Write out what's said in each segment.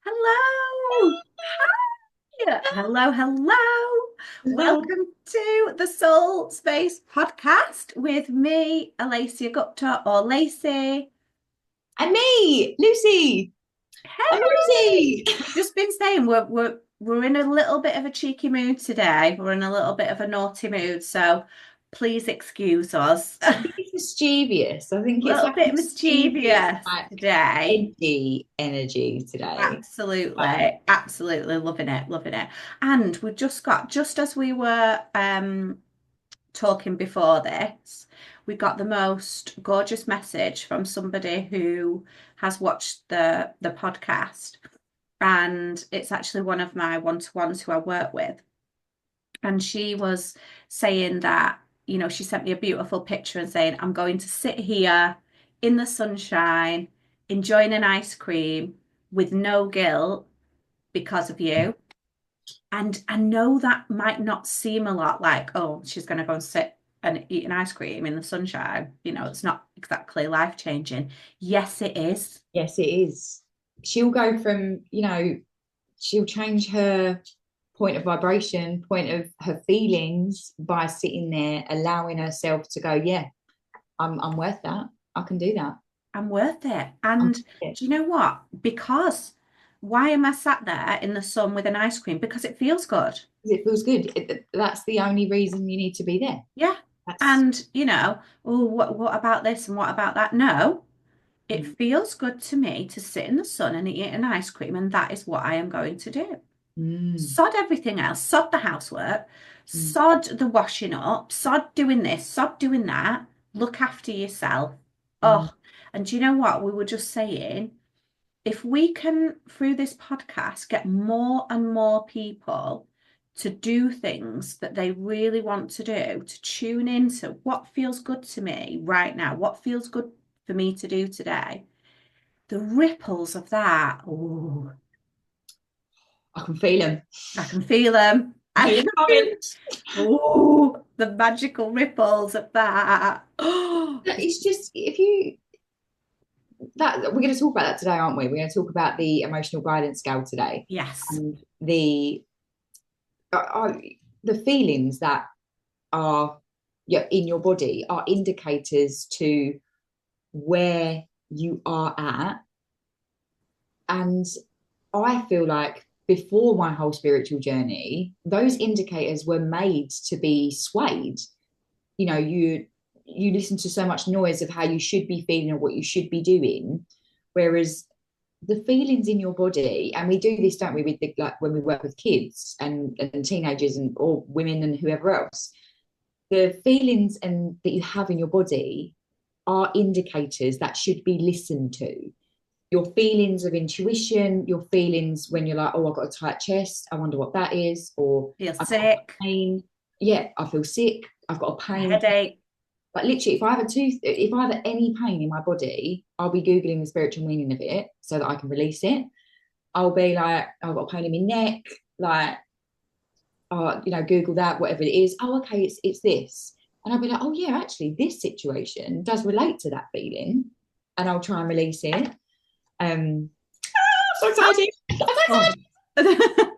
Hello. Hi. Hello, hello. Hello. Welcome to the Soul Space podcast with me, Alacia Gupta or Lacey. And me, Lucy. I'm Hey. Lucy. Just been saying we're in a little bit of a cheeky mood today. We're in a little bit of a naughty mood, so please excuse us. A bit mischievous. I A think it's little like bit mischievous, mischievous like today. edgy energy today. Um, Absolutely, absolutely loving it, loving it. And we just as we were talking before this, we got the most gorgeous message from somebody who has watched the podcast, and it's actually one of my one-to-ones who I work with. And she was saying that, she sent me a beautiful picture and saying, I'm going to sit here in the sunshine, enjoying an ice cream with no guilt because of you. And I know that might not seem a lot like, oh, she's going to go and sit and eat an ice cream in the sunshine. It's not exactly life changing. Yes, it is. yes, it is. She'll go from, she'll change her point of vibration, point of her feelings by sitting there, allowing herself to go, yeah, I'm worth that. I can do that. I'm worth it. I'm And worth it. do you know what? Because why am I sat there in the sun with an ice cream? Because it feels good. It feels good. That's the only reason you need to be there. Yeah. That's And, oh, what about this and what about that? No, it mm, feels good to me to sit in the sun and eat an ice cream, and that is what I am going to do. mm, Sod everything else, sod the housework, mm, sod the washing up, sod doing this, sod doing that. Look after yourself. mm. Oh, and do you know what? We were just saying, if we can, through this podcast, get more and more people to do things that they really want to do, to tune into what feels good to me right now, what feels good for me to do today, the ripples of that, oh, I can feel them. I can feel them. I I feel them can feel, coming. oh, the magical ripples of that. Oh, It's just if you that we're going to talk about that today, aren't we? We're going to talk about the emotional guidance scale today, yes. and uh, the feelings that are, yeah, in your body are indicators to where you are at. And I feel like before my whole spiritual journey, those indicators were made to be swayed. You listen to so much noise of how you should be feeling or what you should be doing, whereas the feelings in your body, and we do this, don't we, with like when we work with kids and teenagers and or women and whoever else, the feelings and that you have in your body are indicators that should be listened to. Your feelings of intuition, your feelings when you're like, oh, I've got a tight chest, I wonder what that is, or Feel I've got sick, pain, yeah, I feel sick, I've got a a pain. headache. Like literally, if I have any pain in my body, I'll be googling the spiritual meaning of it so that I can release it. I'll be like, oh, I've got pain in my neck, like, Google that, whatever it is. Oh, okay, it's this, and I'll be like, oh yeah, actually, this situation does relate to that feeling, and I'll try and release it. Um, so excited! I'm so Oh. excited.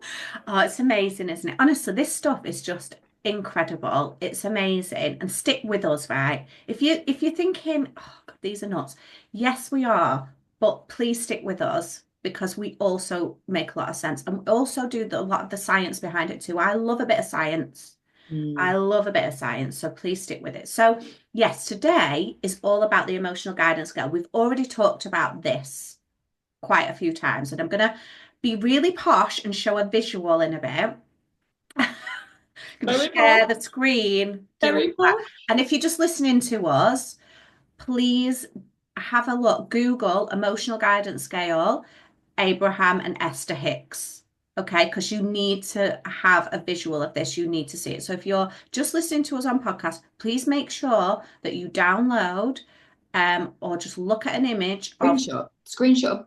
Oh, it's amazing, isn't it? Honestly, this stuff is just incredible. It's amazing. And stick with us, right? If you're thinking, oh God, these are nuts. Yes, we are, but please stick with us because we also make a lot of sense. And we also do a lot of the science behind it too. I love a bit of science. I Mm, love a bit of science, so please stick with it. So, yes, today is all about the emotional guidance scale. We've already talked about this quite a few times, and I'm going to be really posh and show a visual in a bit. I'm going to very posh, share the screen, do all very that. posh. And if you're just listening to us, please have a look. Google emotional guidance scale, Abraham and Esther Hicks. Okay, because you need to have a visual of this. You need to see it. So if you're just listening to us on podcast, please make sure that you download or just look at an image of Screenshot,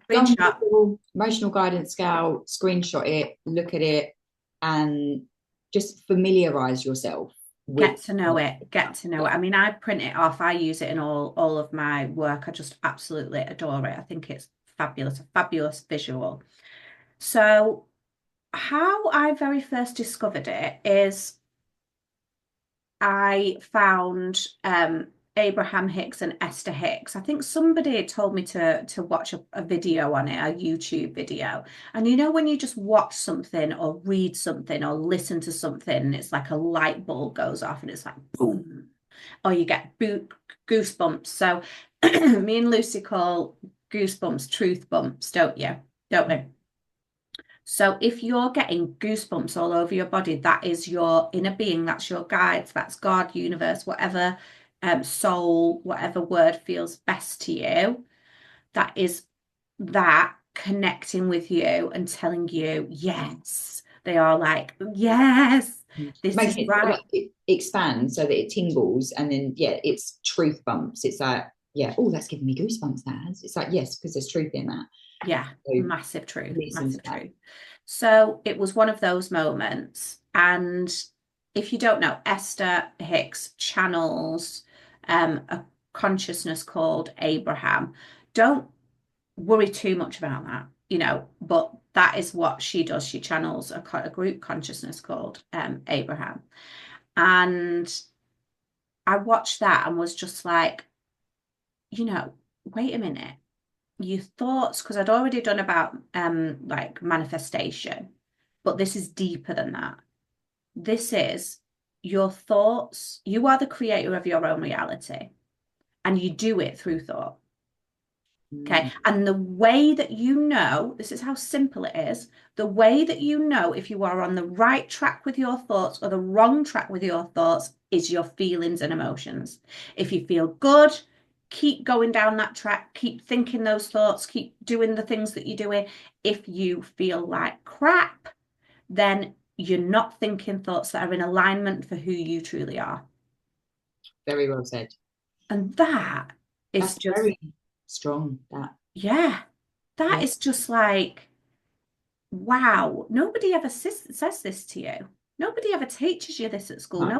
go on screenshot. Google emotional guidance scale, screenshot it, look at it, and just familiarize yourself with Get to know it. Get to know it. yeah. I mean, I print it off. I use it in all of my work. I just absolutely adore it. I think it's fabulous, a fabulous visual. So how I very first discovered it is I found Abraham Hicks and Esther Hicks. I think somebody told me to watch a video on it, a YouTube video. And you know when you just watch something or read something or listen to something, and it's like a light bulb goes off and it's like boom, or you get goosebumps. So me and Lucy call goosebumps truth bumps, don't you? Don't we? So if you're getting goosebumps all over your body, that is your inner being, that's your guides, that's God, universe, whatever soul, whatever word feels best to you. That is that connecting with you and telling you, yes. They are like, yes, this is Making it feel right. like it expands so that it tingles, and then yeah, it's truth bumps. It's like, yeah, oh, that's giving me goosebumps. It's like, yes, because there's truth in that. Yeah, So massive truth, listen to massive that. truth. So it was one of those moments. And if you don't know, Esther Hicks channels a consciousness called Abraham. Don't worry too much about that, but that is what she does. She channels a group consciousness called Abraham. And I watched that and was just like, wait a minute, your thoughts, because I'd already done about like manifestation, but this is deeper than that. This is your thoughts. You are the creator of your own reality, and you do it through thought. Okay. Mm. And the way that this is how simple it is. The way that you know if you are on the right track with your thoughts or the wrong track with your thoughts is your feelings and emotions. If you feel good, keep going down that track, keep thinking those thoughts, keep doing the things that you're doing. If you feel like crap, then you're not thinking thoughts that are in alignment for who you truly are. Very well said. And that is That's just, very strong. That, yeah, that yeah. is just like, wow, nobody ever says this to you. Nobody ever teaches you this at school. No.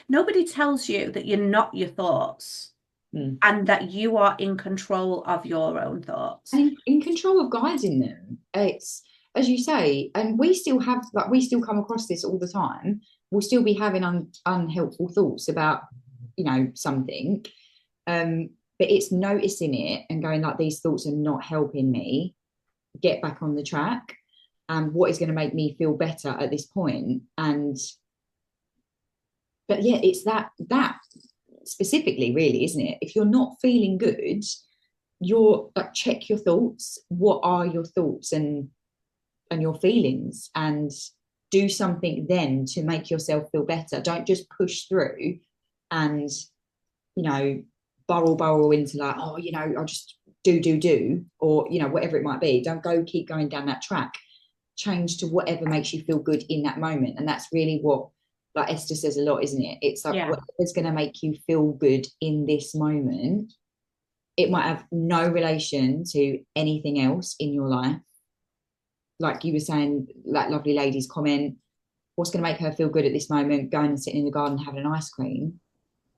Nobody tells you that you're not your thoughts Mm. and that you are in control of your own thoughts. And in control of guiding them. It's, as you say, and we still have, like, we still come across this all the time. We'll still be having unhelpful thoughts about, something. Um, but it's noticing it and going like, these thoughts are not helping me get back on the track. And what is going to make me feel better at this point? And but yeah, it's that specifically, really, isn't it? If you're not feeling good, you're like, check your thoughts. What are your thoughts and your feelings, and do something then to make yourself feel better. Don't just push through and, you know burrow into like, oh, I'll just do, or whatever it might be. Don't keep going down that track. Change to whatever makes you feel good in that moment. And that's really what, like Esther says a lot, isn't it? It's like, Yeah. whatever's going to make you feel good in this moment. It might have no relation to anything else in your life. Like you were saying, that lovely lady's comment, what's going to make her feel good at this moment? Going and sitting in the garden having an ice cream.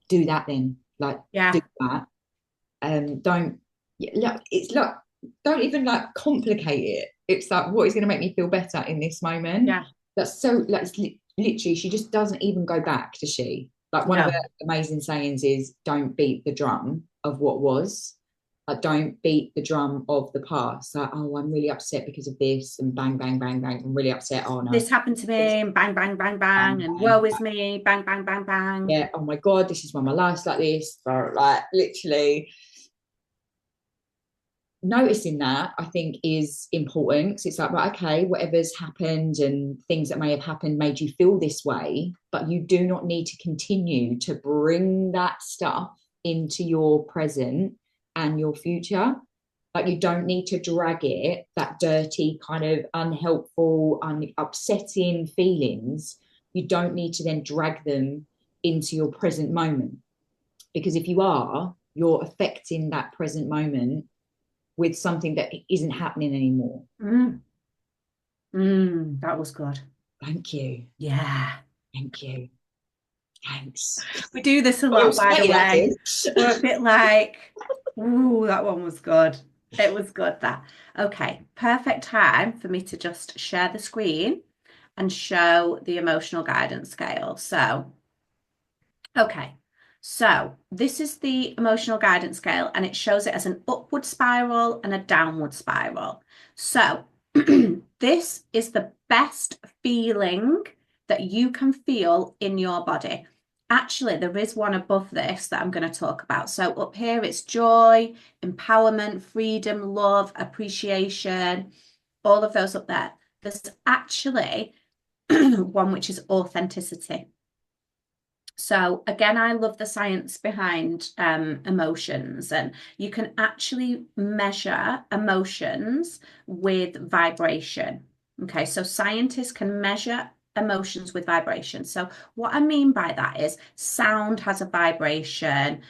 Do that then. Like, do Yeah. that. Don't, yeah, look, it's like, don't even like complicate it. It's like, what is going to make me feel better in this moment? Yeah. That's so, like, it's literally, she just doesn't even go back, does she? Like, one of her No. amazing sayings is, don't beat the drum of what was. Like, don't beat the drum of the past. Like, oh, I'm really upset because of this, and bang, bang, bang, bang. I'm really upset. Oh no, This happened to it's me, and bang, bang, bang, bang, bang, and bang. woe is me, bang, bang, bang, bang. Yeah. Oh my god, this is why my life's like this. Or, like, literally, noticing that, I think, is important, because it's like, right, okay, whatever's happened and things that may have happened made you feel this way, but you do not need to continue to bring that stuff into your present and your future. Like, you don't need to drag it, that dirty kind of unhelpful, upsetting feelings. You don't need to then drag them into your present moment, because if you are, you're affecting that present moment with something that isn't happening anymore. Mm. That was good. Thank you. Yeah. Thank you. Thanks. We do this a Got me all lot, by the sweaty, that way. did. We're a bit like, ooh, that one was good. It was good that. Okay, perfect time for me to just share the screen and show the emotional guidance scale. So, okay. So this is the emotional guidance scale and it shows it as an upward spiral and a downward spiral. So this is the best feeling that you can feel in your body. Actually, there is one above this that I'm going to talk about. So up here, it's joy, empowerment, freedom, love, appreciation, all of those up there. There's actually one which is authenticity. So again, I love the science behind emotions, and you can actually measure emotions with vibration. Okay, so scientists can measure emotions with vibration. So what I mean by that is sound has a vibration,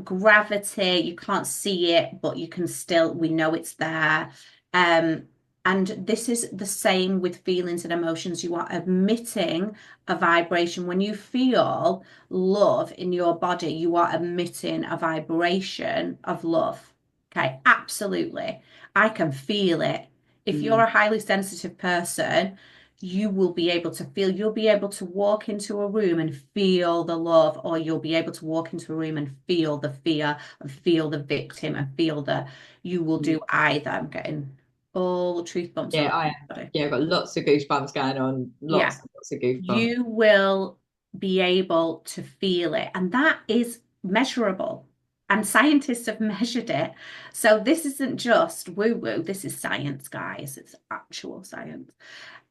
gravity, you can't see it, but you can still, we know it's there. Um, and this is the same with feelings and emotions. You are emitting a vibration. When you feel love in your body, you are emitting a vibration of love. Okay, absolutely. I can feel it. If you're Mm. a highly sensitive person, you will be able to feel, you'll be able to walk into a room and feel the love, or you'll be able to walk into a room and feel the fear and feel the victim and feel the, you will do either. I'm getting all truth bumps all Yeah, over I am. my body. Yeah, I've got lots of goosebumps going on. Yeah. Lots and lots of goosebumps. You will be able to feel it. And that is measurable. And scientists have measured it. So this isn't just woo woo, this is science, guys. It's actual science.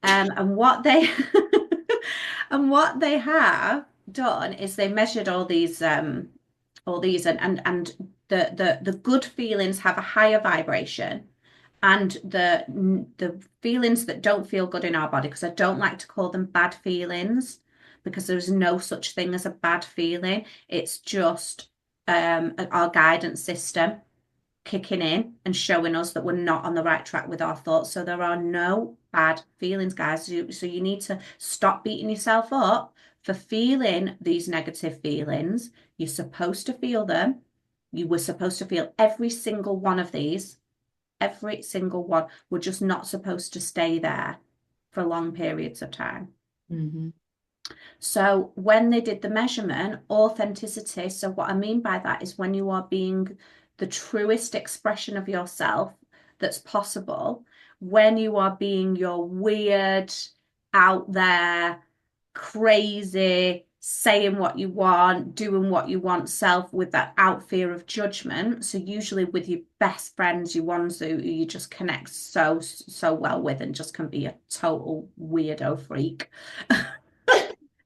And what they and what they have done is they measured all these and the good feelings have a higher vibration and the feelings that don't feel good in our body, because I don't like to call them bad feelings, because there's no such thing as a bad feeling. It's just our guidance system kicking in and showing us that we're not on the right track with our thoughts. So there are no bad feelings, guys. So you need to stop beating yourself up for feeling these negative feelings. You're supposed to feel them. You were supposed to feel every single one of these, every single one. We're just not supposed to stay there for long periods of time. Mm-hmm. So when they did the measurement, authenticity, so what I mean by that is when you are being the truest expression of yourself that's possible, when you are being your weird, out there, crazy, saying what you want, doing what you want self without fear of judgment. So usually with your best friends, your ones who you just connect so well with and just can be a total weirdo freak.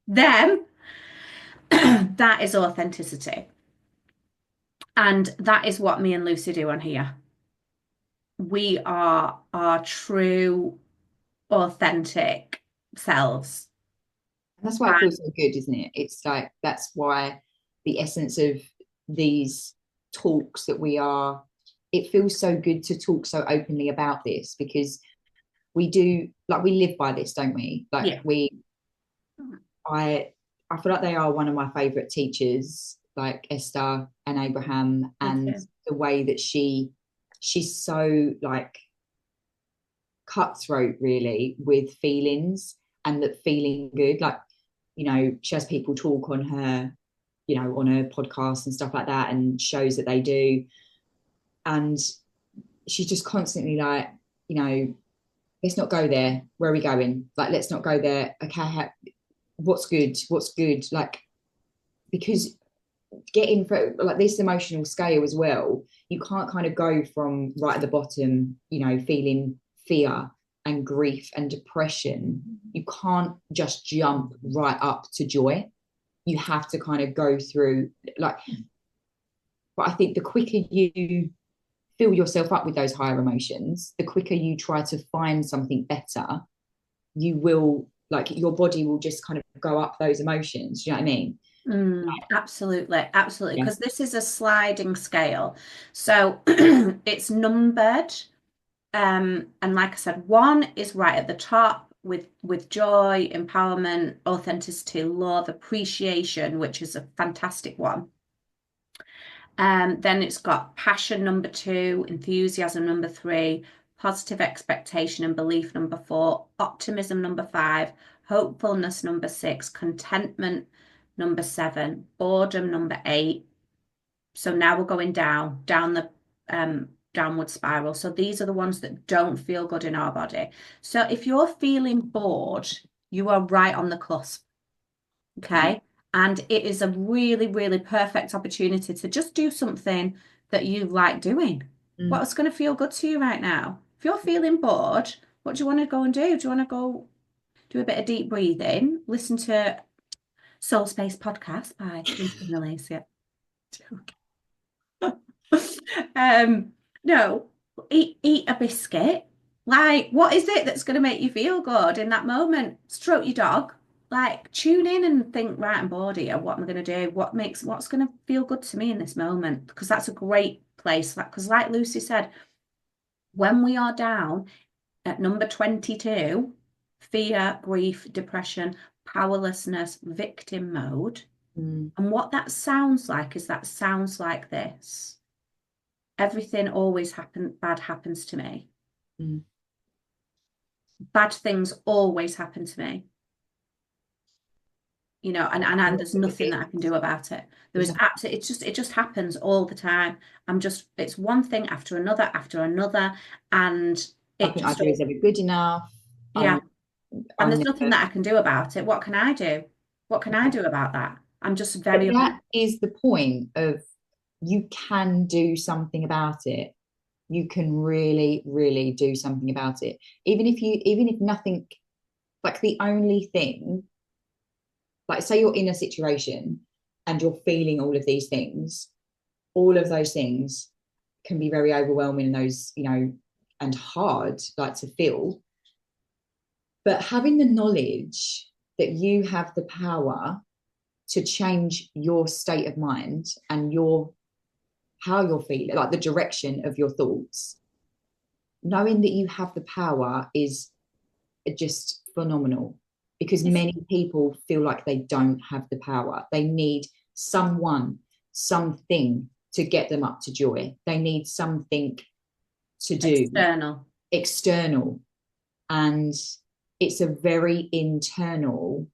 Them, that is authenticity. And that is what me and Lucy do on here. We are our true, authentic selves. And that's why it feels so good, isn't it? It's like that's why the essence of these talks that we are, it feels so good to talk so openly about this because we do like we live by this, don't we? Like Yeah, I I feel like they are one of my favorite teachers, like Esther and Abraham, me and too. the way that she's so like cutthroat really with feelings and that feeling good. Like, you know, she has people talk on her, you know, on her podcast and stuff like that and shows that they do. And she's just constantly like, you know, let's not go there. Where are we going? Like, let's not go there. Okay, what's good? What's good? Like, because getting for like this emotional scale as well, you can't kind of go from right at the bottom, you know, feeling fear and grief and depression. You can't just jump right up to joy. You have to kind of go through like, but I think the quicker you fill yourself up with those higher emotions, the quicker you try to find something better, you will like your body will just kind of go up those emotions. Do you know what I mean? Absolutely, absolutely. Yeah. Because this is a sliding scale. So it's numbered. And like I said, one is right at the top with joy, empowerment, authenticity, love, appreciation, which is a fantastic one. Then it's got passion number 2, enthusiasm number 3, positive expectation and belief number 4, optimism number 5, hopefulness number 6, contentment number 7, boredom number 8. So now we're going down the downward spiral. So these are the ones that don't feel good in our body. So if you're feeling bored, you are right on the cusp. Okay. And it is a really, really perfect opportunity to just do something that you like doing. Mm. What's going to feel good to you right now? If you're feeling bored, what do you want to go and do? Do you want to go do a bit of deep breathing, listen to Soul Space Podcast by Lucy and Alicia? Um, no, eat a biscuit. Like, what is it that's going to make you feel good in that moment? Stroke your dog. Like, tune in and think, right, I'm bored here. What am I going to do? What's going to feel good to me in this moment? Because that's a great place. Because, like Lucy said, when we are down at number 22, fear, grief, depression, powerlessness, victim mode. Mm. And what that sounds like is that sounds like this. Everything always bad happens to me. Mm. Bad things always happen to me. You know, and there's nothing that I can do about it. There is absolutely, it just happens all the time. It's one thing after another, and I it think I just, do is ever good enough. yeah. And there's I'm nothing that I can do about it. What can I do? What can I do about that? I'm just But very, that is the point of, you can do something about it. You can really, really do something about it. Even if nothing, like the only thing, like say you're in a situation and you're feeling all of those things can be very overwhelming, and those, and hard, like to feel. But having the knowledge that you have the power to change your state of mind and how you're feeling, like the direction of your thoughts, knowing that you have the power is just phenomenal, because many people feel like they don't have the power. They need something to get them up to joy. They need something to do external. And it's a very internal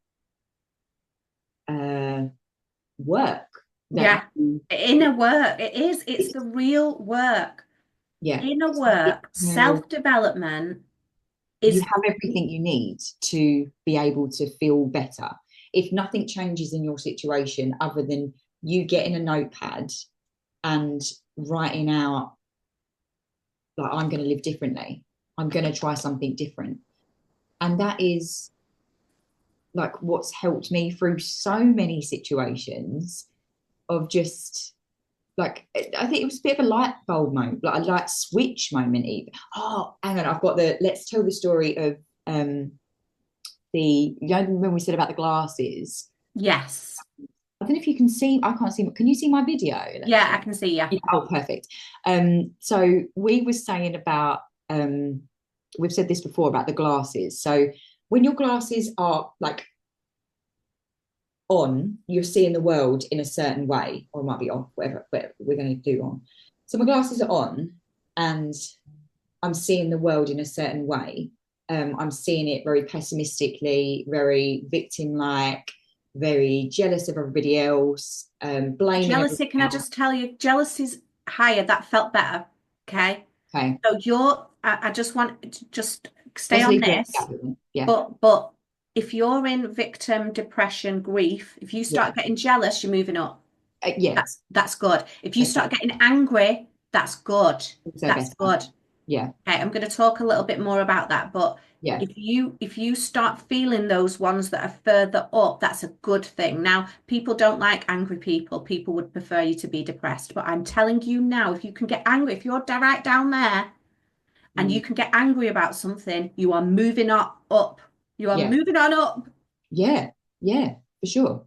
work. Yeah, inner work. It's the real work. Yeah. Inner work, self-development You is, have everything you need to be able to feel better. If nothing changes in your situation other than you getting a notepad and writing out, like, I'm going to live differently, I'm going to try something different. And that is like what's helped me through so many situations of just, like, I think it was a bit of a light bulb moment, like a light switch moment even. Oh, hang on, let's tell the story of when we said about the glasses. yes. I don't know if you can see, I can't see, can you see my video? Yeah, I can see, yeah. Oh, perfect. So we were saying about, we've said this before about the glasses. So when your glasses are like on, you're seeing the world in a certain way, or it might be off, whatever we're going to do on. So my glasses are on and I'm seeing the world in a certain way. I'm seeing it very pessimistically, very victim-like, very jealous of everybody else, blaming Jealousy, can I just tell you, jealousy's higher. That felt better. Okay. Okay. So I just want to just stay on this. Yeah. But if you're in victim, depression, grief, if you start getting jealous, you're moving up. Yes. That's good. If you start getting angry, that's good. That's good. Yeah. Okay, I'm going to talk a little bit more about that, but yeah, if you start feeling those ones that are further up, that's a good thing. Now, people don't like angry people. People would prefer you to be depressed, but I'm telling you now, if you can get angry, if you're right down there and you can get angry about something, you are moving up. You are moving on up. Yeah, for sure.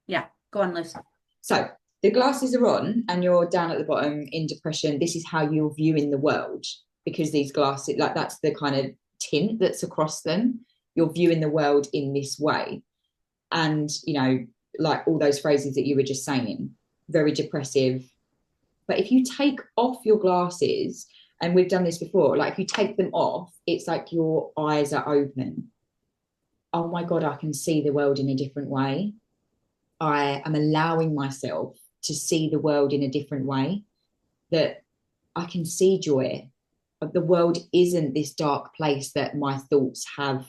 Yeah, go on, Liz. So the glasses are on and you're down at the bottom in depression. This is how you're viewing the world, because these glasses, like, that's the kind of tint that's across them. You're viewing the world in this way. And, like all those phrases that you were just saying, very depressive, But if you take off your glasses, and we've done this before, like if you take them off, it's like your eyes are open. Oh my God, I can see the world in a different way. I am allowing myself to see the world in a different way, that I can see joy. But the world isn't this dark place that my thoughts have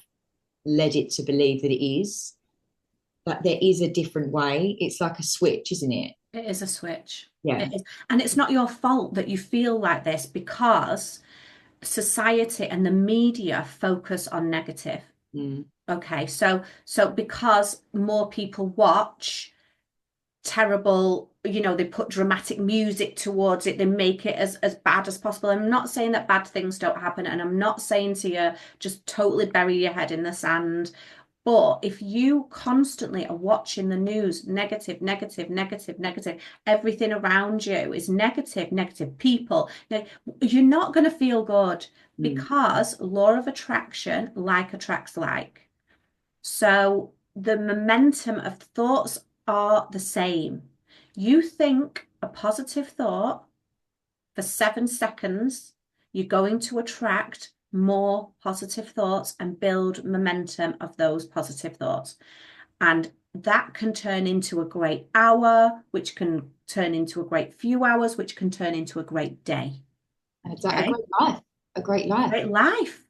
led it to believe that it is. But there is a different way. It's like a switch, isn't it? It is a switch. Yeah. It is. And it's not your fault that you feel like this because society and the media focus on negative. Mm. Okay, so because more people watch terrible, they put dramatic music towards it, they make it as bad as possible. I'm not saying that bad things don't happen, and I'm not saying to you just totally bury your head in the sand. But if you constantly are watching the news, negative, negative, negative, negative, everything around you is negative, negative people, you're not going to feel good Mm. because law of attraction, like attracts like. So the momentum of thoughts are the same. You think a positive thought for 7 seconds, you're going to attract more positive thoughts and build momentum of those positive thoughts. And that can turn into a great hour, which can turn into a great few hours, which can turn into a great day. And it's like a Okay. great life, a great life. Great life.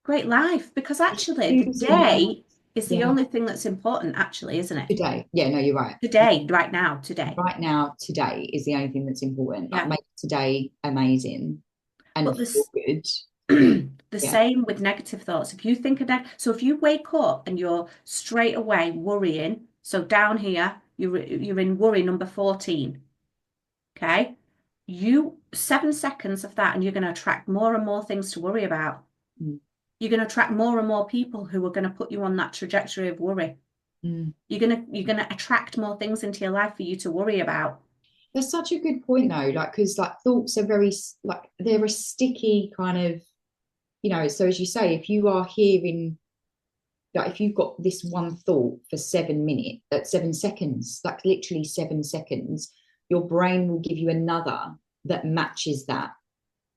Great life. Because actually, the Beautiful moment. day is the Yeah. only thing that's important, actually, isn't it? Today. Yeah, no, you're right. Today, right now, today. Right now, today is the only thing that's important. Like Yeah. make today amazing and But feel this good. the Yeah. same with negative thoughts. If you think of that, so if you wake up and you're straight away worrying, so down here, you're in worry number 14. Okay. 7 seconds of that, and you're going to attract more and more things to worry about. Mm. You're going to attract more and more people who are going to put you on that trajectory of worry. Mm. You're gonna attract more things into your life for you to worry about. That's such a good point though, like because like thoughts are very like they're a sticky kind of, so as you say, if you are hearing, like if you've got this one thought for 7 minutes, 7 seconds, like literally 7 seconds, your brain will give you another that matches that.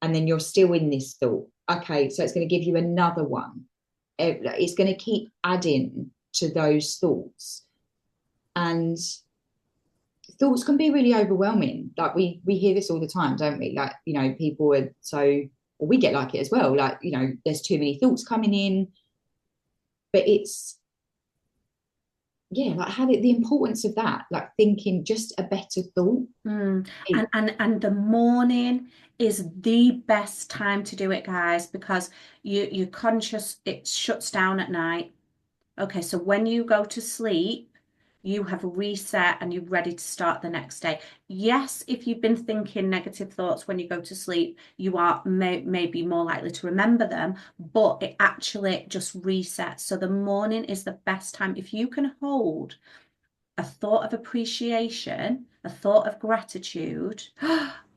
And then you're still in this thought. Okay, so it's going to give you another one. It's going to keep adding to those thoughts. And thoughts can be really overwhelming. Like we hear this all the time, don't we? Like, people are so, or we get like it as well. Like, there's too many thoughts coming in. But it's, yeah, like how the importance of that, like thinking just a better thought. Mm. And the morning is the best time to do it, guys, because you're conscious, it shuts down at night. Okay, so when you go to sleep, you have reset and you're ready to start the next day. Yes, if you've been thinking negative thoughts when you go to sleep, you are maybe more likely to remember them, but it actually just resets. So the morning is the best time. If you can hold a thought of appreciation, a thought of gratitude,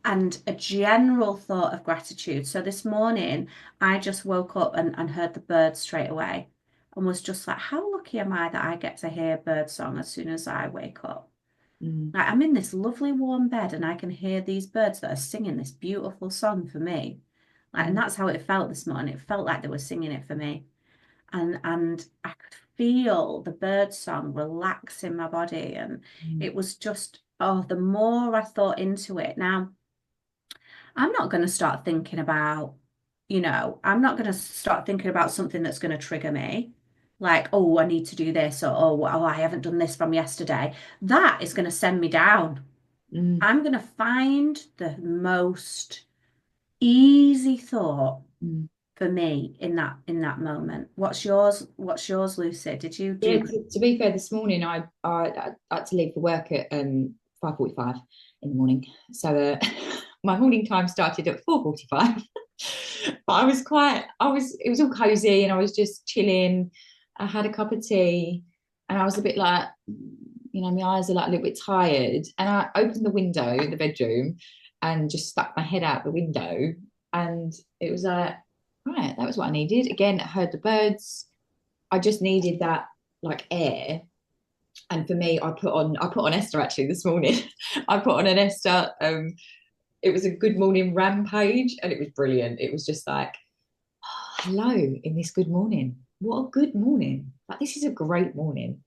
and a general thought of gratitude. So this morning, I just woke up and heard the birds straight away and was just like, how lucky am I that I get to hear bird song as soon as I wake up? Mm. Like, I'm in this lovely warm bed and I can hear these birds that are singing this beautiful song for me. Like, and Mm. that's how it felt this morning. It felt like they were singing it for me. And I could feel the bird song relax in my body. And Mm. it was just, oh, the more I thought into it. Now, I'm not going to start thinking about, I'm not going to start thinking about something that's going to trigger me. Like, oh, I need to do this, or oh, I haven't done this from yesterday. That is going to send me down. Mm. I'm going to find the most easy thought Mm. for me in that moment. What's yours? What's yours, Lucy? Did you Yeah, do? to be fair, this morning I had to leave for work at 5:45 in the morning. So my morning time started at 4:45. But it was all cozy and I was just chilling. I had a cup of tea and I was a bit like, my eyes are like a little bit tired. And I opened the window in the bedroom and just stuck my head out the window. And it was like, right, that was what I needed. Again, I heard the birds. I just needed that like air. And for me, I put on Esther actually this morning. I put on an Esther it was a good morning rampage, and it was brilliant. It was just like, oh, hello in this good morning. What a good morning. Like, this is a great morning.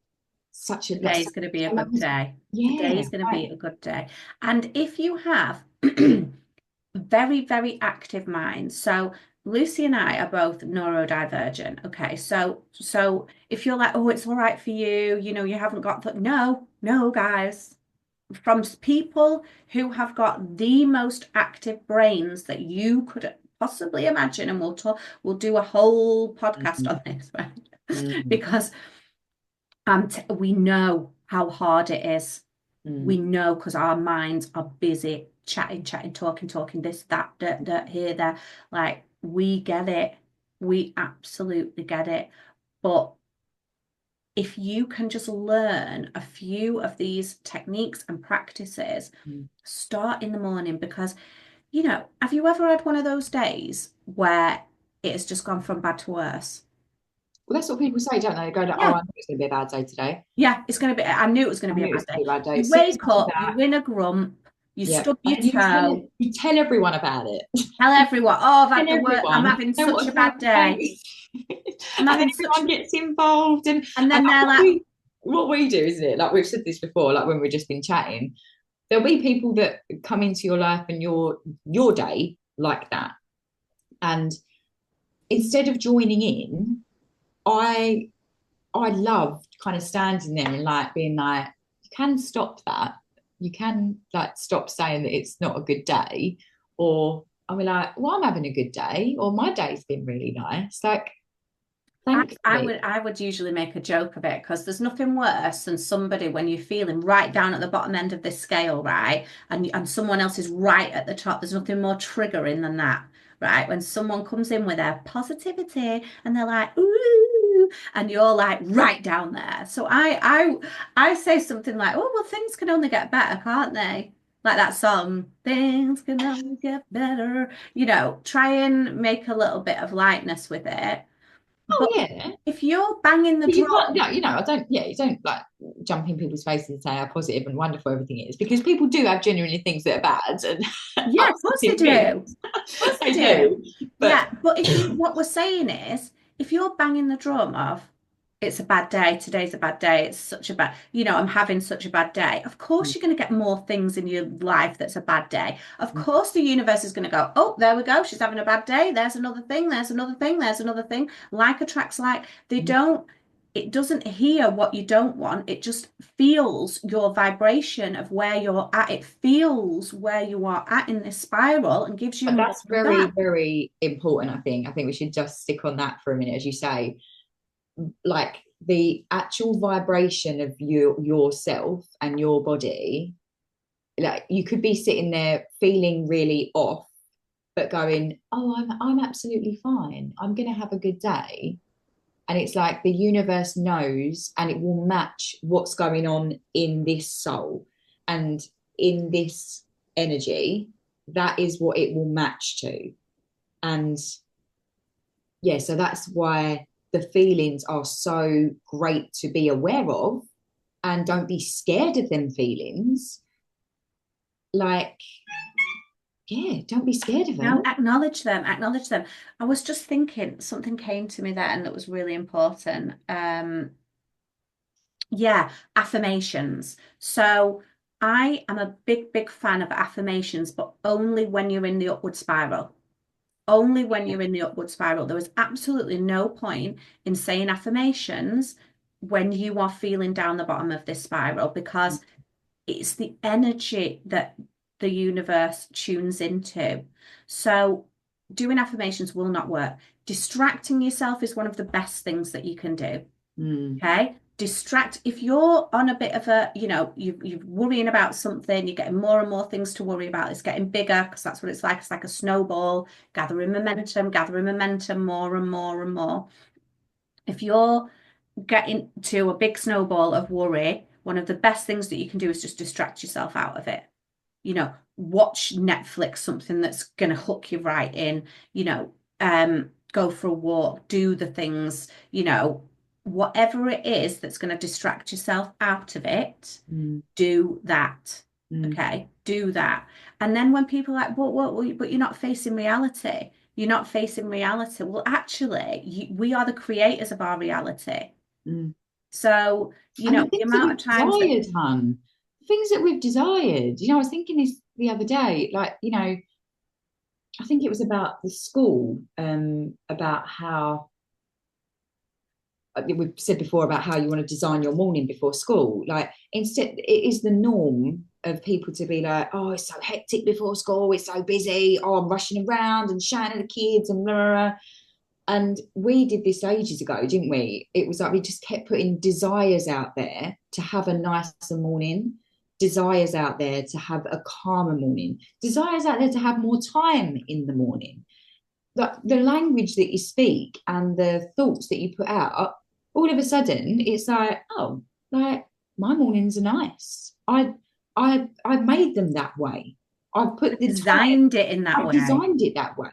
Such a like, Today's going to be a like, good day. yeah, Today's going to right. be a good day. And if you have very, very active minds, so Lucy and I are both neurodivergent. Okay, so if you're like, oh, it's all right for you, you know, you haven't got the no, no, guys. From people who have got the most active brains that you could possibly imagine, and we'll do a whole podcast Mm, on this, right? mm, Because we know how hard it is. We mm. know because our minds are busy chatting, chatting, talking, talking, this, that, dirt, dirt, here, there. Like, we get it. We absolutely get it. But if you can just learn a few of these techniques and practices, Mm. start in the morning because, you know, have you ever had one of those days where it has just gone from bad to worse? Well, that's what people say, don't they? They go, oh, Yeah. I know it's going to be a bad day today. Yeah, it's going to be, I knew it was going I to be knew a it was bad going to day. be a bad day. You As soon wake as up, that, you're in a grump, you yeah. stub your And toe, you tell everyone about it. tell everyone, oh, I've Tell had the work, I'm everyone. having Know such what's a going bad on. day. I'm And then having such, everyone gets involved. and And then they're like like, what we do, isn't it? Like we've said this before, like when we've just been chatting, there'll be people that come into your life and your day like that. And instead of joining in, I I love kind of standing there and like being like, you can stop that. You can like stop saying that it's not a good day. Or I'll be like, well, I'm having a good day, or my day's been really nice. Like, thankfully. I would usually make a joke of it because there's nothing worse than somebody when you're feeling right down at the bottom end of this scale, right? And someone else is right at the top. There's nothing more triggering than that, right? When someone comes in with their positivity and they're like, ooh, and you're like right down there. So I say something like, oh, well, things can only get better, can't they? Like that song, things can only get better. You know, try and make a little bit of lightness with it. Oh But yeah. if you're banging the But you can't, drum, no, I don't, yeah, you don't like jump in people's faces and say how positive and wonderful everything is because people do have genuinely things that are bad and yeah, of course they upsetting do. things. Of course they They do. do. But Yeah, but if you, what we're saying is, if you're banging the drum of, it's a bad day, today's a bad day, it's such a bad, you know, I'm having such a bad day. Of course, you're going to get more things in your life that's a bad day. Of course, the universe is going to go, oh, there we go, she's having a bad day. There's another thing, there's another thing, there's another thing. Like attracts like. They don't, it doesn't hear what you don't want. It just feels your vibration of where you're at. It feels where you are at in this spiral and gives you but more that's of very, that. very important, I think. I think we should just stick on that for a minute, as you say. Like the actual vibration of yourself and your body, like you could be sitting there feeling really off, but going, oh, I'm absolutely fine. I'm gonna have a good day. And it's like the universe knows and it will match what's going on in this soul and in this energy. That is what it will match to. And yeah, so that's why the feelings are so great to be aware of, and don't be scared of them feelings. Like, yeah, don't be scared of Now them. acknowledge them, acknowledge them. I was just thinking something came to me then that was really important. Yeah, affirmations. So I am a big, big fan of affirmations, but only when you're in the upward spiral. Only when you're in the upward spiral. There is absolutely no point in saying affirmations when you are feeling down the bottom of this spiral because it's the energy that the universe tunes into. So doing affirmations will not work. Distracting yourself is one of the best things that you can do. Mm. Okay. Distract if you're on a bit of a, you know, you're worrying about something, you're getting more and more things to worry about. It's getting bigger because that's what it's like. It's like a snowball, gathering momentum more and more and more. If you're getting to a big snowball of worry, one of the best things that you can do is just distract yourself out of it. You know, watch Netflix, something that's going to hook you right in, you know, go for a walk, do the things, you know, whatever it is that's going to distract yourself out of it, Mm. do that. Mm. Okay, do that. And then when people are like, but you're not facing reality. You're not facing reality. Well, actually, we are the creators of our reality. Mm. So, And the the things that amount of we've times that desired, hun, the things that we've desired. I was thinking this the other day, like, I think it was about the school, about how we've said before about how you want to design your morning before school. Like, instead, it is the norm of people to be like, oh, it's so hectic before school, it's so busy, oh, I'm rushing around and shouting at the kids and blah, blah, blah. And we did this ages ago, didn't we? It was like we just kept putting desires out there to have a nicer morning, desires out there to have a calmer morning, desires out there to have more time in the morning. The language that you speak and the thoughts that you put out, all of a sudden it's like, oh, like my mornings are nice. I've made them that way. I've put the time, designed it in that I've way. designed it that way.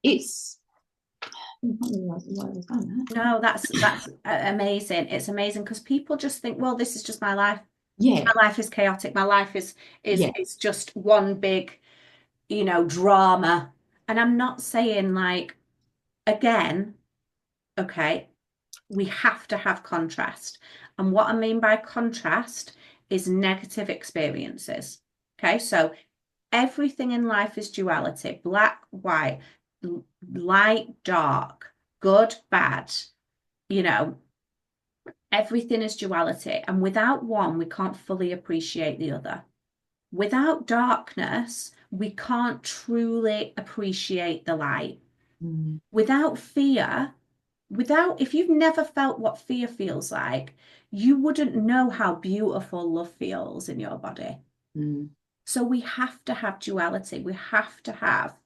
It's I can't realise why I've done that. No, that's amazing. It's amazing because people just think, well, this is just my life. Yeah, My life is chaotic. My life is yeah. is just one big, drama. And I'm not saying like again, okay, we have to have contrast. And what I mean by contrast is negative experiences. Okay, so everything in life is duality, black, white, light, dark, good, bad. You know, everything is duality. And without one, we can't fully appreciate the other. Without darkness, we can't truly appreciate the light. Mm, Without fear, if you've never felt what fear feels like, you wouldn't know how beautiful love feels in your body. mm, So we have to have duality. We have to have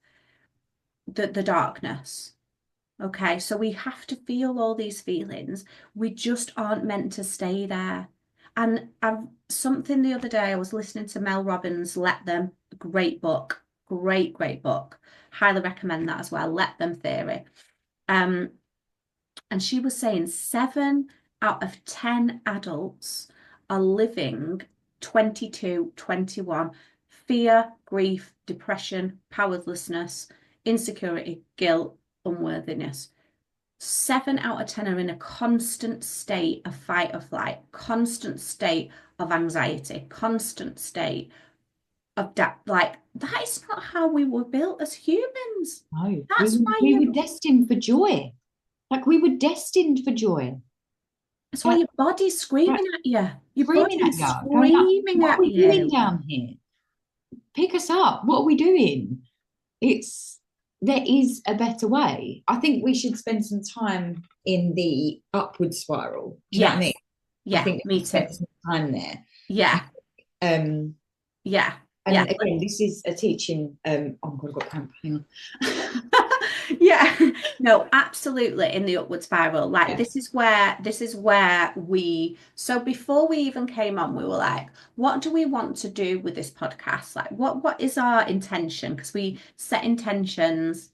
the darkness. Okay, so we have to feel all these feelings. We just aren't meant to stay there. And something the other day, I was listening to Mel Robbins' Let Them, great book, great, great book. Highly recommend that as well. Let Them Theory. Um, and she was saying 7 out of 10 adults are living 22, 21, fear, grief, depression, powerlessness, insecurity, guilt, unworthiness. 7 out of 10 are in a constant state of fight or flight, constant state of anxiety, constant state of that. Like, that is not how we were built as humans. no, That's why we were destined for joy. Like we were destined for joy. Like, your body's like screaming at you. Your screaming at body's you, going up, screaming what are at we doing you. down here? Pick us up. What are we doing? It's There is a better way. I think we should spend some time in the upward spiral. Do you know what I mean? Yes. I Yeah, think we me should spend too. some time there. Yeah. Um, Yeah. Yeah. and again, this is a teaching. Oh my God, I've got cramp. Hang on. Yeah, no, absolutely in the upward spiral. Like Yeah. this is where so before we even came on, we were like, what do we want to do with this podcast? Like what is our intention? Because we set intentions.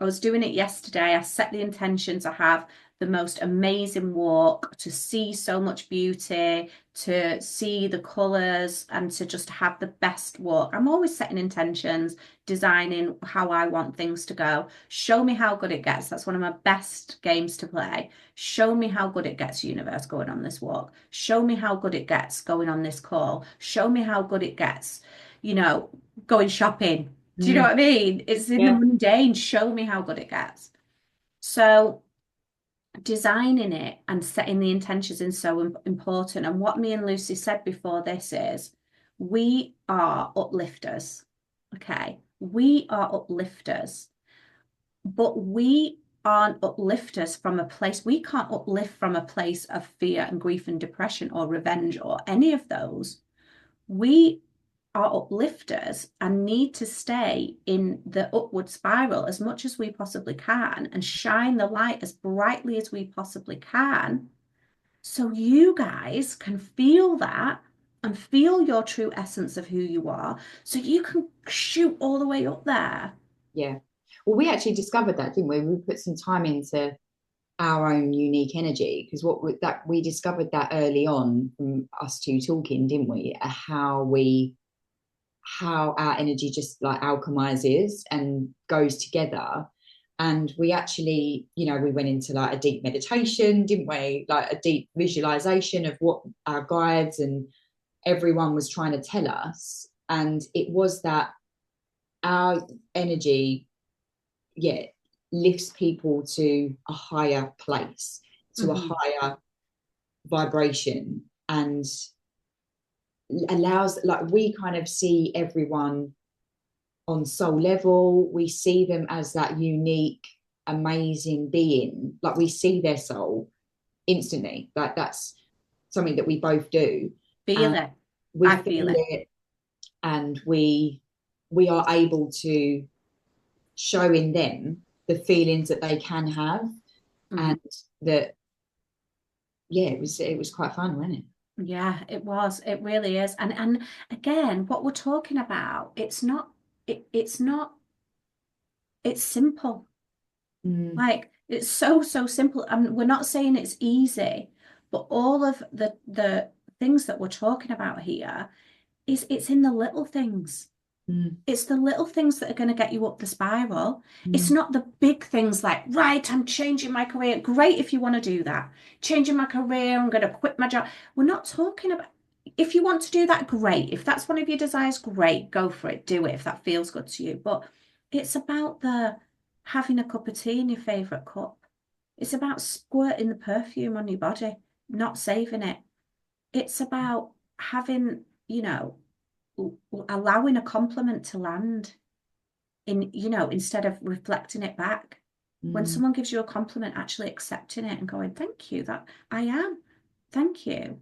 I was doing it yesterday. I set the intention to have the most amazing walk, to see so much beauty, to see the colours, and to just have the best walk. I'm always setting intentions, designing how I want things to go. Show me how good it gets. That's one of my best games to play. Show me how good it gets, universe, going on this walk. Show me how good it gets going on this call. Show me how good it gets, you know, going shopping. Do you know Mm, what I mean? It's in the yeah. mundane. Show me how good it gets. So designing it and setting the intentions is so important. And what me and Lucy said before this is we are uplifters. Okay. We are uplifters, but we aren't uplifters from a place, we can't uplift from a place of fear and grief and depression or revenge or any of those. We are uplifters and need to stay in the upward spiral as much as we possibly can and shine the light as brightly as we possibly can so you guys can feel that and feel your true essence of who you are so you can shoot all the way up there. Yeah. Well, we actually discovered that, didn't we? We put some time into our own unique energy because we discovered that early on from us two talking, didn't we? How we how our energy just like alchemizes and goes together. And we actually, you know, we went into like a deep meditation, didn't we? Like a deep visualization of what our guides and everyone was trying to tell us. And it was that our energy, yeah, lifts people to a higher place, to a higher vibration, and allows, like, we kind of see everyone on soul level. We see them as that unique, amazing being. Like, we see their soul instantly. Like, that's something that we both do. Feel And it. we I feel feel it. it, and we are able to show in them the feelings that they can have. And that, yeah, it was quite fun, wasn't it? Yeah, it was. It really is. And again, what we're talking about, it's not it's simple. Mm, Like it's so, so simple. I mean, we're not saying it's easy, but all of the things that we're talking about here is it's in the little things. mm, It's the little things that are going to get you up the spiral. It's mm. not the big things like, right, I'm changing my career. Great if you want to do that. Changing my career, I'm going to quit my job. We're not talking about, if you want to do that, great. If that's one of your desires, great, go for it. Do it if that feels good to you. But it's about the having a cup of tea in your favorite cup. It's about squirting the perfume on your body, not saving it. It's about having, allowing a compliment to land instead of reflecting it back. When Mm. someone gives you a compliment, actually accepting it and going, thank you, that I am. Thank you.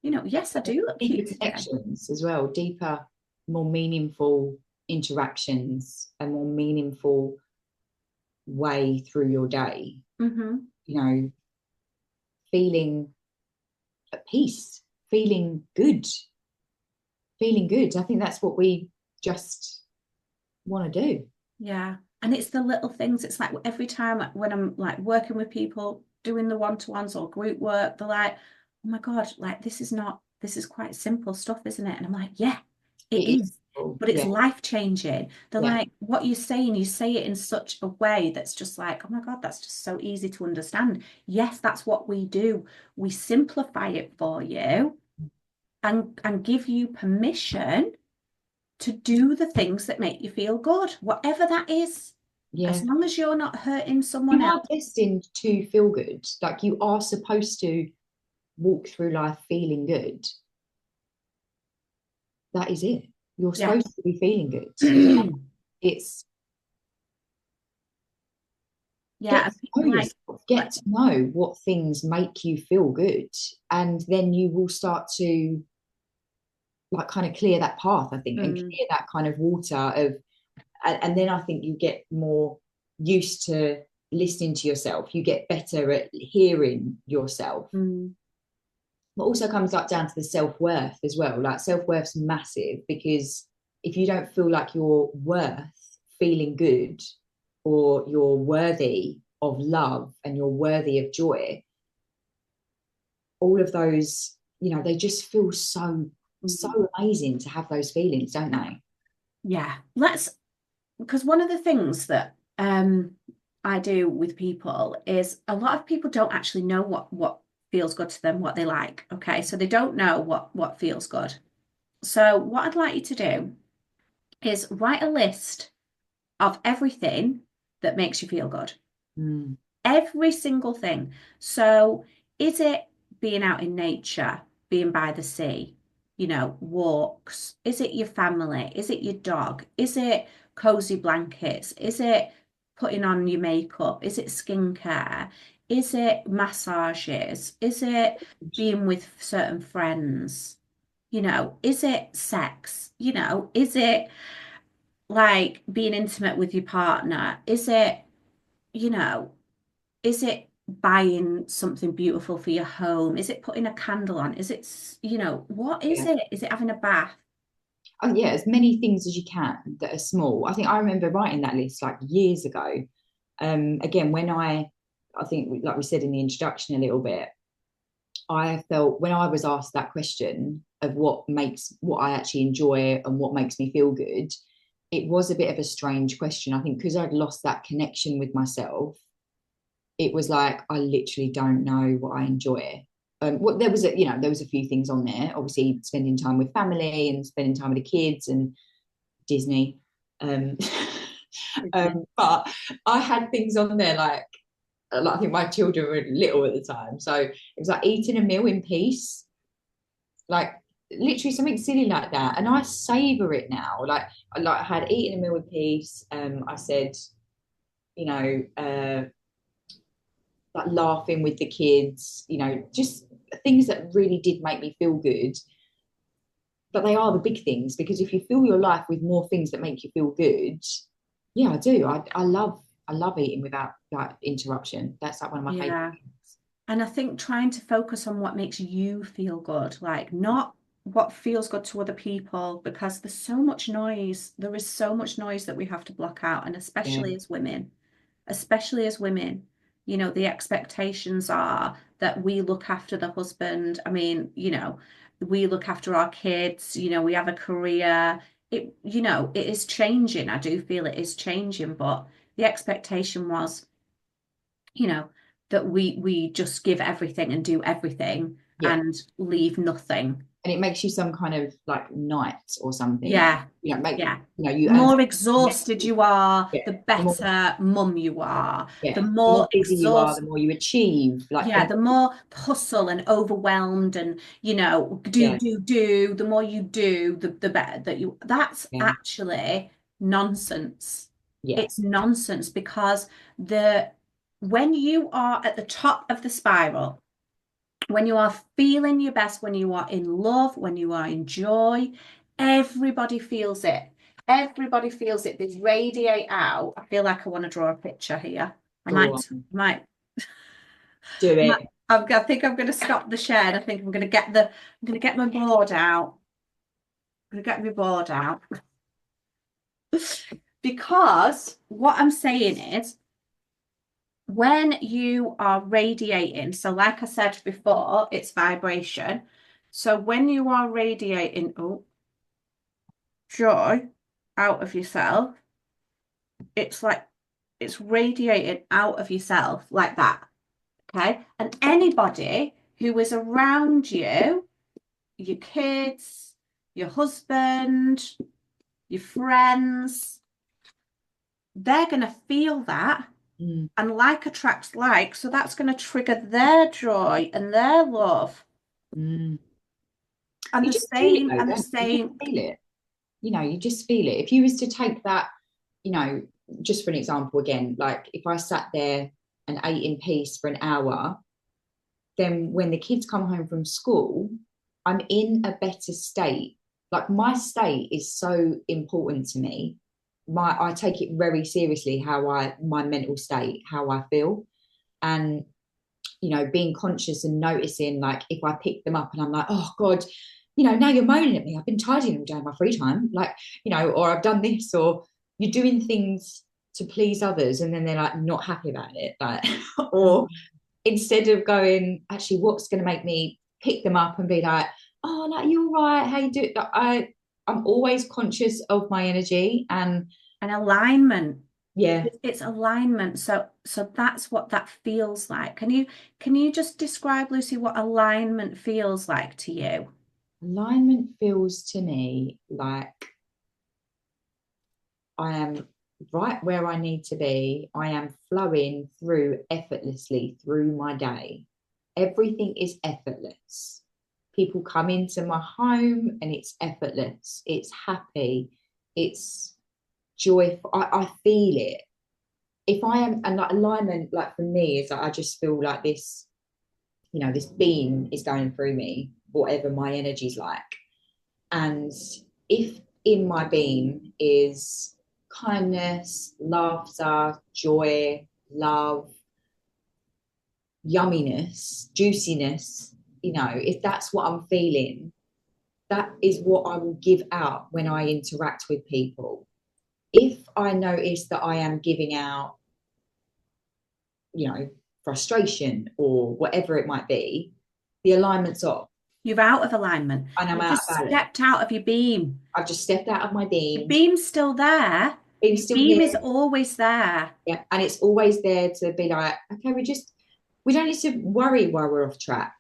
Yes, I do look Deeper cute today. connections as well, deeper, more meaningful interactions, a more meaningful way through your day. Mm-hmm. You know, feeling at peace, feeling good, feeling good. I think that's what we just want to do. Yeah. And it's the little things. It's like every time when I'm like working with people, doing the one-to-ones or group work, they're like, oh my God, like this is quite simple stuff, isn't it? And I'm like, yeah, it It is. is. Oh, But it's yeah, life changing. They're yeah. like, what you're saying, you say it in such a way that's just like, oh my God, that's just so easy to understand. Yes, that's what we do. We simplify it for you and give you permission to do the things that make you feel good, whatever that is, as Yeah. long as you're not hurting someone You are else. destined to feel good. Like, you are supposed to walk through life feeling good. That is it. You're Yeah. supposed to be feeling good. It's Yeah. get And to know like, yourself, get like, to know what things make you feel good, and then you will start to, like, kind of clear that path, I think, and mm, clear that kind of water of, and then I think you get more used to listening to yourself. You get better at hearing yourself. mm, But also comes like down to the self-worth as well. Like, self-worth's massive, because if you don't feel like you're worth feeling good, or you're worthy of love and you're worthy of joy, all of those, they just feel so, so mm. amazing to have those feelings, don't they? Yeah. Because one of the things that I do with people is a lot of people don't actually know what feels good to them, what they like. Okay. So they don't know what feels good. So what I'd like you to do is write a list of everything that makes you feel good. Mm. Every single thing. So, is it being out in nature, being by the sea, walks? Is it your family? Is it your dog? Is it cozy blankets? Is it putting on your makeup? Is it skincare? Is it massages? Is it being with certain friends? Is it sex? Is it like being intimate with your partner? You know, is it buying something beautiful for your home? Is it putting a candle on? Is it, what is Yeah. it? Is it having a bath? Oh, yeah, as many things as you can that are small. I think I remember writing that list like years ago. Again, when I think, like we said in the introduction a little bit, I felt when I was asked that question of what I actually enjoy and what makes me feel good, it was a bit of a strange question. I think because I'd lost that connection with myself, it was like I literally don't know what I enjoy. There was a few things on there. Obviously, spending time with family and spending time with the kids and Disney. Um, but I had things on there like I think my children were little at the time, so it was like eating a meal in peace, like literally something silly like that. And I savor it now. I had eaten a meal in peace. I said, you know, like laughing with the kids, just things that really did make me feel good. But they are the big things, because if you fill your life with more things that make you feel good, yeah, I do. I love eating without like interruption. That's like one of my favorite Yeah. things. And I think trying to focus on what makes you feel good, like not what feels good to other people, because there's so much noise. There is so much noise that we have to block out, and Yeah, especially as women, the expectations are that we look after the husband. I mean, we look after our kids, we have a career. It is changing. I do feel it is changing, but the expectation was you know, that we just give everything and do everything yeah. and leave nothing. And it makes you some kind of like knight or something. Yeah, Make yeah. you The earn more exhausted you are, yeah. the The more better mum you are. The the more more busy you are, the exhaust, more you achieve. Like yeah, the more hustle and overwhelmed and yeah, do, the more you do, the better that's yeah, actually nonsense. yeah. It's nonsense because the when you are at the top of the spiral, when you are feeling your best, when you are in love, when you are in joy, everybody feels it. Everybody feels it. They radiate out. I feel like I want to draw a picture here. I Go might, on, might, do might it. I think I'm going to stop the share. And I think I'm going to get my board out. I'm going to get my board out because what I'm saying is when you are radiating, so like I said before, it's vibration. So when you are radiating, joy out of yourself, it's like it's radiating out of yourself like that. Okay. And anybody who is around you, your kids, your husband, your friends, they're going to feel that. Mm. And like attracts like. So that's going to trigger their joy and their love. Mm. And You the just feel it same, though, and the don't you? You just same. feel it. You just feel it. If you was to take that, you know, just for an example again, like if I sat there and ate in peace for an hour, then when the kids come home from school, I'm in a better state. Like my state is so important to me. I take it very seriously how my mental state, how I feel. And being conscious and noticing, like if I pick them up and I'm like, oh God, now you're moaning at me. I've been tidying all day in my free time, like, or I've done this, or you're doing things to please others and then they're like not happy about it. Like, or instead of going, actually, what's going to make me pick them up and be like, oh, like you're right, how you do it? I'm always conscious of my energy And alignment. yeah, It's alignment. So that's what that feels like. Can you just describe, Lucy, what alignment feels like to you? alignment feels to me like I am right where I need to be. I am flowing through effortlessly through my day. Everything is effortless. People come into my home and it's effortless. It's happy. It's joyful. I feel it. If I am, and like alignment, like for me, is like I just feel like this, this beam is going through me, whatever my energy's like. And if in my beam is kindness, laughter, joy, love, yumminess, juiciness, if that's what I'm feeling, that is what I will give out when I interact with people. If I notice that I am giving out, frustration or whatever it might be, The alignment's off You're out of alignment. and I'm You've out of just balance. stepped out of your beam. I've just stepped out of my Your beam. beam's still there. Beam's Your still beam is here. always there. Yeah. And it's always there to be like, okay, we don't need to worry while we're off track.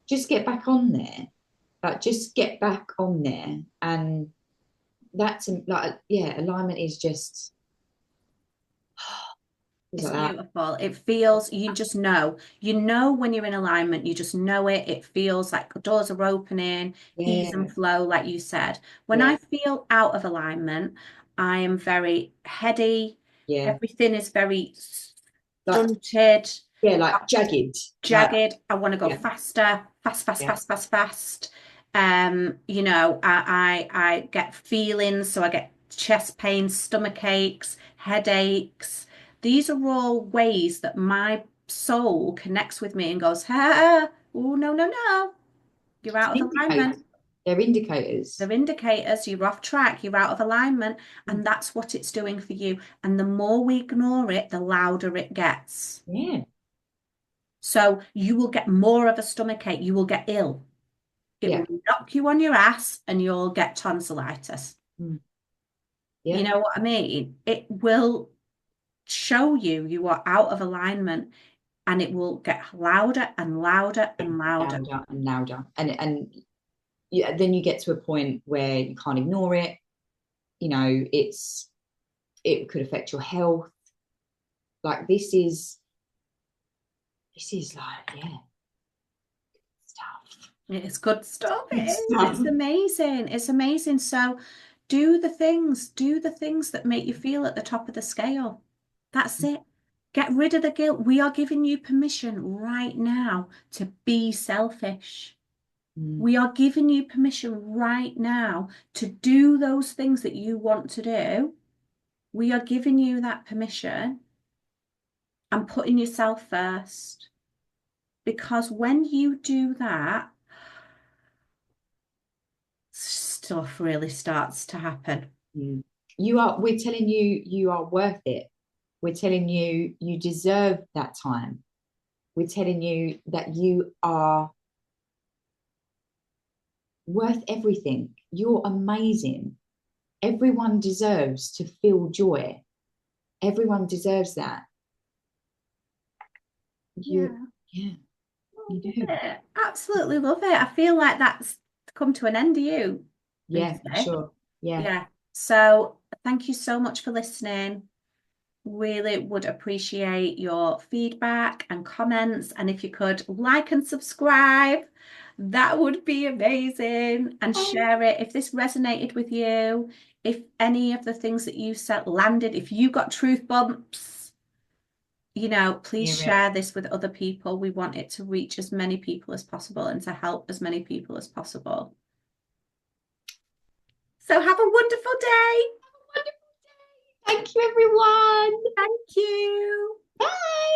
Just get back on there. Like, just get back on there. And that's like, yeah, alignment is just It's like that. beautiful. It feels, you know when you're in alignment, you just know it. It feels like doors are opening, ease Yeah. and flow, like you said. When Yeah. I feel out of alignment, I am very heady. Yeah. Everything is very Like, stunted, yeah, like jagged. Like, jagged. I want to go yeah. faster, fast, fast, Yeah. fast, fast, fast. I get feelings, so I get chest pains, stomach aches, headaches. These are all ways that my soul connects with me and goes, oh, no, no, no. You're out of Indicators. alignment. They're indicators. They're indicators, you're off track, you're out of alignment, Mm. and that's what it's doing for you. And the more we ignore it, the louder it gets. Yeah. So you will get more of a stomach ache, you will get ill. It Yeah. will knock you on your ass and you'll get tonsillitis. Mm. You Yeah. know what I mean? It will show you are out of alignment and it will get louder and louder and louder. Louder and louder. And yeah, then you get to a point where you can't ignore it. You know, it could affect your health. Like, this is like, yeah, stuff. It's good stuff. It Good is. stuff. It's amazing. It's amazing. So do the things that make you feel at the top of the scale. That's it. Get rid of the guilt. We are giving you permission right now to be selfish. Mm. We are giving you permission right now to do those things that you want to do. We are giving you that permission and putting yourself first. Because when you do that, stuff really starts to happen. Mm. We're telling you, you are worth it. We're telling you, you deserve that time. We're telling you that you are worth everything. You're amazing. Everyone deserves to feel joy. Everyone deserves that. Yeah. Yeah, you Love do. it. Absolutely love it. I feel like that's come to an end to you, Yeah, for Lucy. sure. Yeah. Yeah. So thank you so much for listening. Really would appreciate your feedback and comments. And if you could like and subscribe, that would be amazing. And Oh, share it if this resonated with you. If any of the things that you said landed, if you got truth bumps, please hear it. share this with other people. We want it to reach as many people as possible and to help as many people as possible. So have a wonderful day. Thank you, everyone. Thank you.